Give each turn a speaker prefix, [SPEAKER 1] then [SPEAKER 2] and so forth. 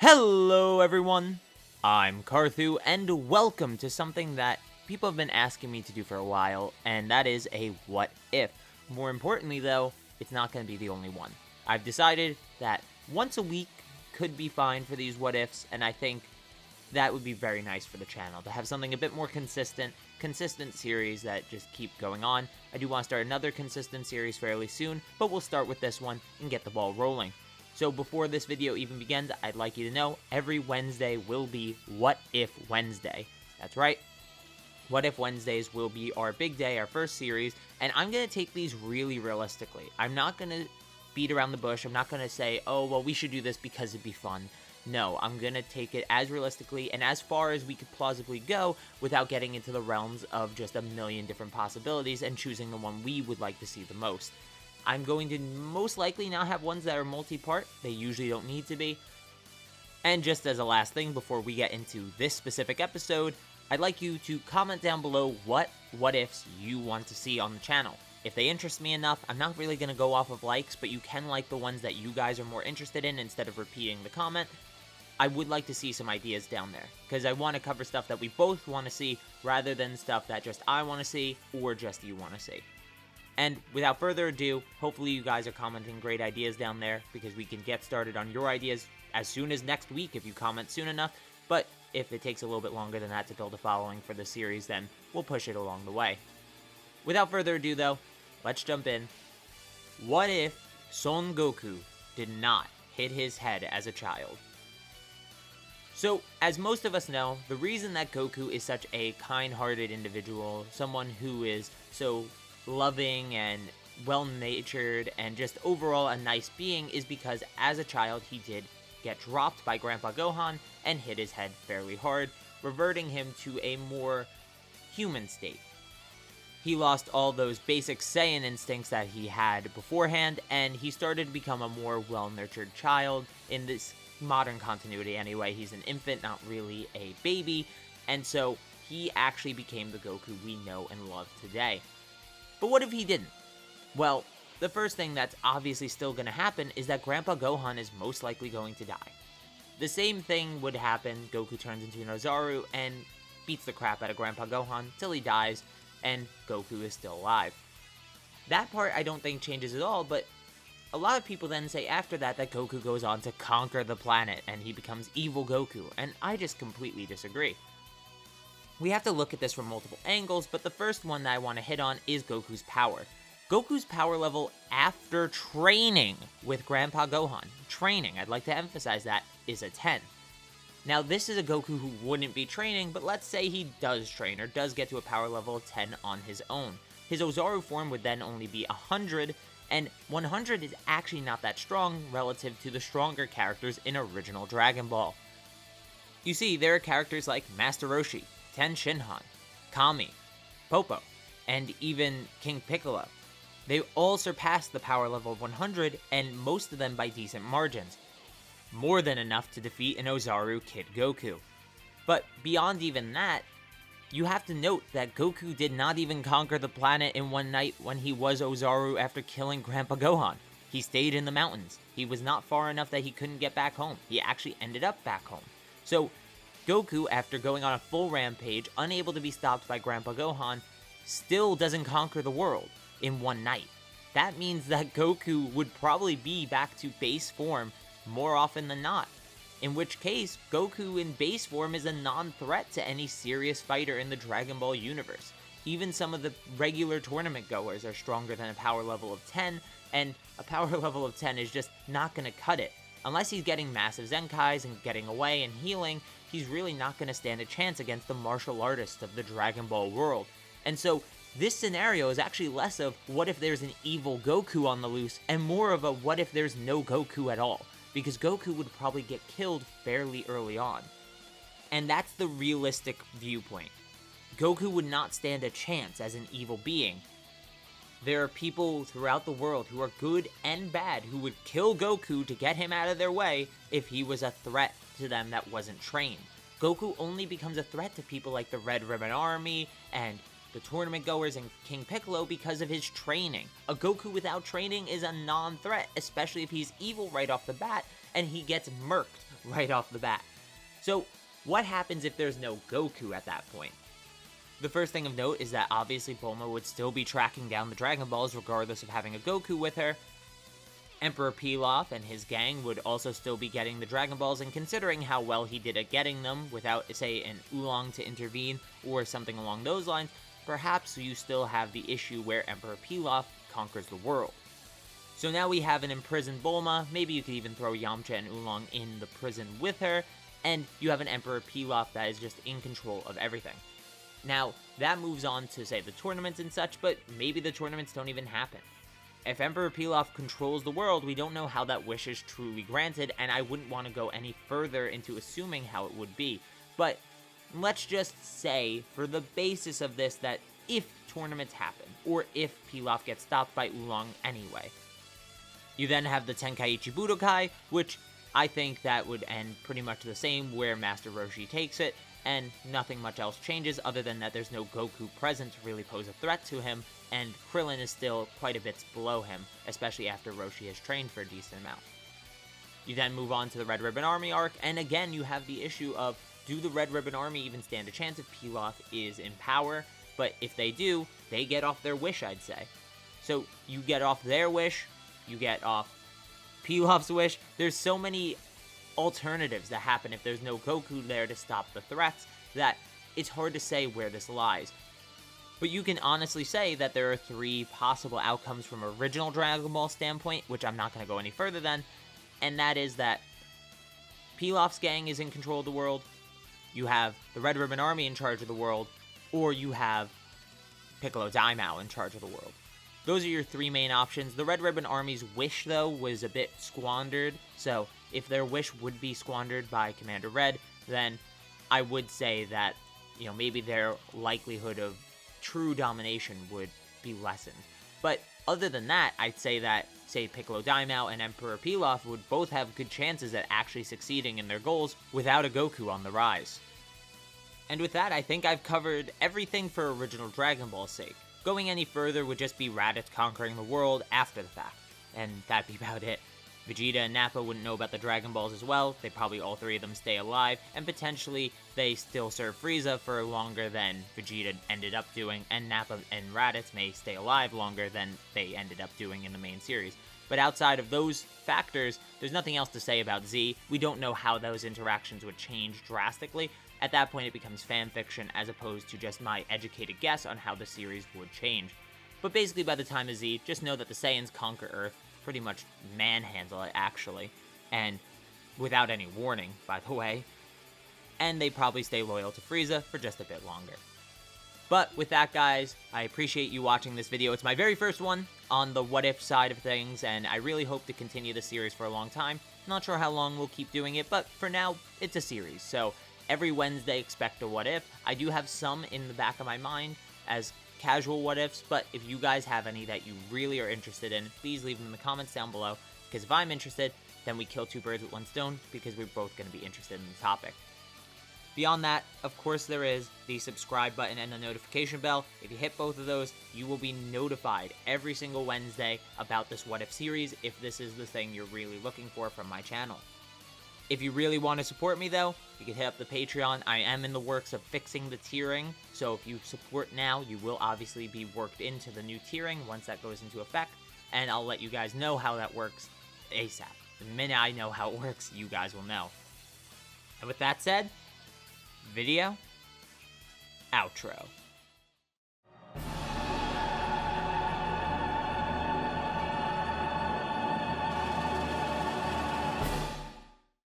[SPEAKER 1] Hello everyone, I'm Carthu, and welcome to something that people have been asking me to do for a while, and that is a what if. More importantly though, it's not going to be the only one. I've decided that once a week could be fine for these what ifs, and I think that would be very nice for the channel, to have something a bit more consistent series that just keep going on. I do want to start another consistent series fairly soon, but we'll start with this one and get the ball rolling. So before this video even begins, I'd like you to know every Wednesday will be What If Wednesday. That's right. What If Wednesdays will be our big day, our first series, and I'm going to take these really realistically. I'm not going to beat around the bush. I'm not going to say, oh, well, we should do this because it'd be fun. No, I'm going to take it as realistically and as far as we could plausibly go without getting into the realms of just a million different possibilities and choosing the one we would like to see the most. I'm going to most likely not have ones that are multi-part. They usually don't need to be. And just as a last thing before we get into this specific episode, I'd like you to comment down below what ifs you want to see on the channel. If they interest me enough, I'm not really going to go off of likes, but you can like the ones that you guys are more interested in instead of repeating the comment. I would like to see some ideas down there, because I want to cover stuff that we both want to see, rather than stuff that just I want to see, or just you want to see. And without further ado, hopefully you guys are commenting great ideas down there, because we can get started on your ideas as soon as next week if you comment soon enough, but if it takes a little bit longer than that to build a following for the series, then we'll push it along the way. Without further ado though, let's jump in. What if Son Goku did not hit his head as a child? So, as most of us know, the reason that Goku is such a kind-hearted individual, someone who is so loving and well-natured and just overall a nice being, is because as a child he did get dropped by Grandpa Gohan and hit his head fairly hard, reverting him to a more human state. He lost all those basic Saiyan instincts that he had beforehand, and he started to become a more well-nurtured child in this modern continuity anyway. He's an infant, not really a baby, and so he actually became the Goku we know and love today. But what if he didn't? Well, the first thing that's obviously still going to happen is that Grandpa Gohan is most likely going to die. The same thing would happen. Goku turns into an Ozaru and beats the crap out of Grandpa Gohan till he dies, and Goku is still alive. That part I don't think changes at all, but a lot of people then say after that Goku goes on to conquer the planet and he becomes evil Goku, and I just completely disagree. We have to look at this from multiple angles, but the first one that I want to hit on is Goku's power. Goku's power level after training with Grandpa Gohan, I'd like to emphasize that, is a 10. Now this is a Goku who wouldn't be training, but let's say he does train or does get to a power level of 10 on his own. His Ozaru form would then only be 100, and 100 is actually not that strong relative to the stronger characters in original Dragon Ball. You see, there are characters like Master Roshi, Ten Shinhan, Kami, Popo, and even King Piccolo. They all surpassed the power level of 100, and most of them by decent margins. More than enough to defeat an Ozaru Kid Goku. But beyond even that, you have to note that Goku did not even conquer the planet in one night when he was Ozaru after killing Grandpa Gohan. He stayed in the mountains. He was not far enough that he couldn't get back home. He actually ended up back home. So, Goku, after going on a full rampage, unable to be stopped by Grandpa Gohan, still doesn't conquer the world in one night. That means that Goku would probably be back to base form more often than not. In which case, Goku in base form is a non-threat to any serious fighter in the Dragon Ball universe. Even some of the regular tournament goers are stronger than a power level of 10, and a power level of 10 is just not going to cut it. Unless he's getting massive Zenkais and getting away and healing, he's really not going to stand a chance against the martial artists of the Dragon Ball world. And so, this scenario is actually less of what if there's an evil Goku on the loose, and more of a what if there's no Goku at all, because Goku would probably get killed fairly early on. And that's the realistic viewpoint. Goku would not stand a chance as an evil being. There are people throughout the world who are good and bad who would kill Goku to get him out of their way if he was a threat to them that wasn't trained. Goku only becomes a threat to people like the Red Ribbon Army and the tournament goers and King Piccolo because of his training. A Goku without training is a non-threat, especially if he's evil right off the bat and he gets murked right off the bat. So what happens if there's no Goku at that point? The first thing of note is that obviously Bulma would still be tracking down the Dragon Balls regardless of having a Goku with her. Emperor Pilaf and his gang would also still be getting the Dragon Balls, and considering how well he did at getting them without, say, an Oolong to intervene or something along those lines, perhaps you still have the issue where Emperor Pilaf conquers the world. So now we have an imprisoned Bulma, maybe you could even throw Yamcha and Oolong in the prison with her, and you have an Emperor Pilaf that is just in control of everything. Now, that moves on to, say, the tournaments and such, but maybe the tournaments don't even happen. If Emperor Pilaf controls the world, we don't know how that wish is truly granted, and I wouldn't want to go any further into assuming how it would be. But let's just say, for the basis of this, that if tournaments happen, or if Pilaf gets stopped by Oolong anyway. You then have the Tenkaichi Budokai, which I think that would end pretty much the same where Master Roshi takes it, and nothing much else changes other than that there's no Goku present to really pose a threat to him, and Krillin is still quite a bit below him, especially after Roshi has trained for a decent amount. You then move on to the Red Ribbon Army arc, and again you have the issue of, do the Red Ribbon Army even stand a chance if Pilaf is in power? But if they do, they get off their wish, I'd say. So you get off their wish, you get off Pilaf's wish. There's so many alternatives that happen if there's no Goku there to stop the threats that it's hard to say where this lies. But you can honestly say that there are 3 possible outcomes from original Dragon Ball standpoint, which I'm not going to go any further than, and that is that Pilaf's gang is in control of the world, you have the Red Ribbon Army in charge of the world, or you have Piccolo Daimao in charge of the world. Those are your 3 main options. The Red Ribbon Army's wish, though, was a bit squandered, so if their wish would be squandered by Commander Red, then I would say that, maybe their likelihood of true domination would be lessened. But other than that, I'd say that, say, Piccolo Daimao and Emperor Pilaf would both have good chances at actually succeeding in their goals without a Goku on the rise. And with that, I think I've covered everything for original Dragon Ball's sake. Going any further would just be Raditz conquering the world after the fact, and that'd be about it. Vegeta and Nappa wouldn't know about the Dragon Balls as well, they probably all 3 of them stay alive, and potentially they still serve Frieza for longer than Vegeta ended up doing, and Nappa and Raditz may stay alive longer than they ended up doing in the main series. But outside of those factors, there's nothing else to say about Z. We don't know how those interactions would change drastically. At that point, it becomes fanfiction as opposed to just my educated guess on how the series would change. But basically, by the time of Z, just know that the Saiyans conquer Earth, pretty much manhandle it, actually, and without any warning, by the way, and they probably stay loyal to Frieza for just a bit longer. But with that, guys, I appreciate you watching this video. It's my very first one on the what if side of things, and I really hope to continue the series for a long time. Not sure how long we'll keep doing it, but for now, it's a series, so every Wednesday expect a what if. I do have some in the back of my mind as casual what ifs, but if you guys have any that you really are interested in, please leave them in the comments down below, because if I'm interested, then we kill 2 birds with 1 stone, because we're both going to be interested in the topic. Beyond that, of course, there is the subscribe button and the notification bell. If you hit both of those, you will be notified every single Wednesday about this what if series, if this is the thing you're really looking for from my channel. If you really want to support me, though, you can hit up the Patreon. I am in the works of fixing the tiering, so if you support now, you will obviously be worked into the new tiering once that goes into effect, and I'll let you guys know how that works ASAP. The minute I know how it works, you guys will know. And with that said, video outro.